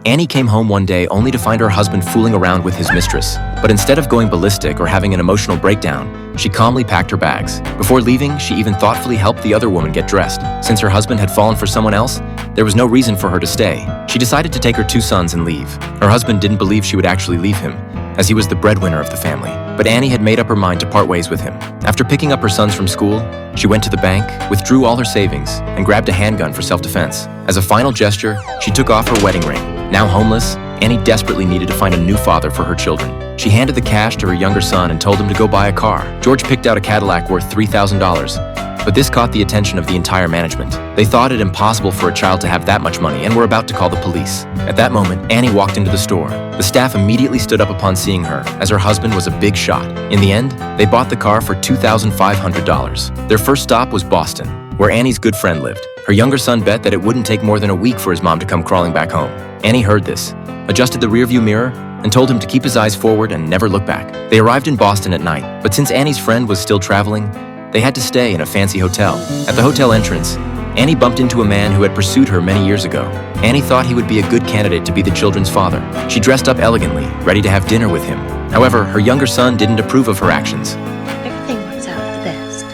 Annie came home one day only to find her husband fooling around with his mistress. But instead of going ballistic or having an emotional breakdown, she calmly packed her bags. Before leaving, she even thoughtfully helped the other woman get dressed. Since her husband had fallen for someone else, there was no reason for her to stay. She decided to take her 2 sons and leave. Her husband didn't believe she would actually leave him, as he was the breadwinner of the family. But Annie had made up her mind to part ways with him. After picking up her sons from school, she went to the bank, withdrew all her savings, and grabbed a handgun for self-defense. As a final gesture, she took off her wedding ring. Now homeless, Annie desperately needed to find a new father for her children. She handed the cash to her younger son and told him to go buy a car. George picked out a Cadillac worth $3,000. But this caught the attention of the entire management. They thought it impossible for a child to have that much money and were about to call the police. At that moment, Annie walked into the store. The staff immediately stood up upon seeing her, as her husband was a big shot. In the end, they bought the car for $2,500. Their first stop was Boston, where Annie's good friend lived. Her younger son bet that it wouldn't take more than a week for his mom to come crawling back home. Annie heard this, adjusted the rearview mirror, and told him to keep his eyes forward and never look back. They arrived in Boston at night, but since Annie's friend was still traveling, they had to stay in a fancy hotel. At the hotel entrance, Annie bumped into a man who had pursued her many years ago. Annie thought he would be a good candidate to be the children's father. She dressed up elegantly, ready to have dinner with him. However, her younger son didn't approve of her actions. Everything works out for the best.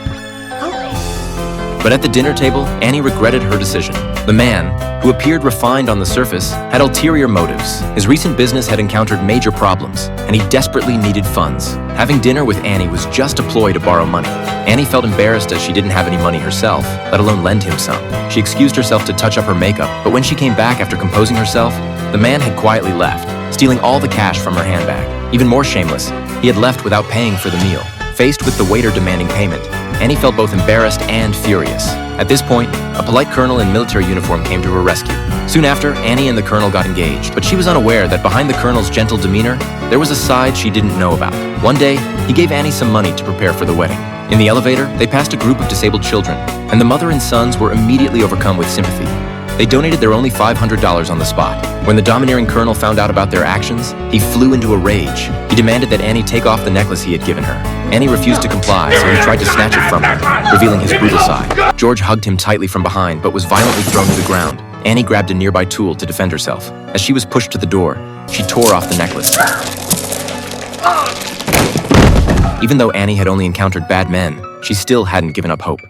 Always. But at the dinner table, Annie regretted her decision. The man, who appeared refined on the surface, had ulterior motives. His recent business had encountered major problems, and he desperately needed funds. Having dinner with Annie was just a ploy to borrow money. Annie felt embarrassed as she didn't have any money herself, let alone lend him some. She excused herself to touch up her makeup, but when she came back after composing herself, the man had quietly left, stealing all the cash from her handbag. Even more shameless, he had left without paying for the meal. Faced with the waiter demanding payment, Annie felt both embarrassed and furious. At this point, a polite colonel in military uniform came to her rescue. Soon after, Annie and the colonel got engaged, but she was unaware that behind the colonel's gentle demeanor, there was a side she didn't know about. One day, he gave Annie some money to prepare for the wedding. In the elevator, they passed a group of disabled children, and the mother and sons were immediately overcome with sympathy. They donated their only $500 on the spot. When the domineering colonel found out about their actions, he flew into a rage. He demanded that Annie take off the necklace he had given her. Annie refused to comply, so he tried to snatch it from her, revealing his brutal side. George hugged him tightly from behind, but was violently thrown to the ground. Annie grabbed a nearby tool to defend herself. As she was pushed to the door, she tore off the necklace. Even though Annie had only encountered bad men, she still hadn't given up hope.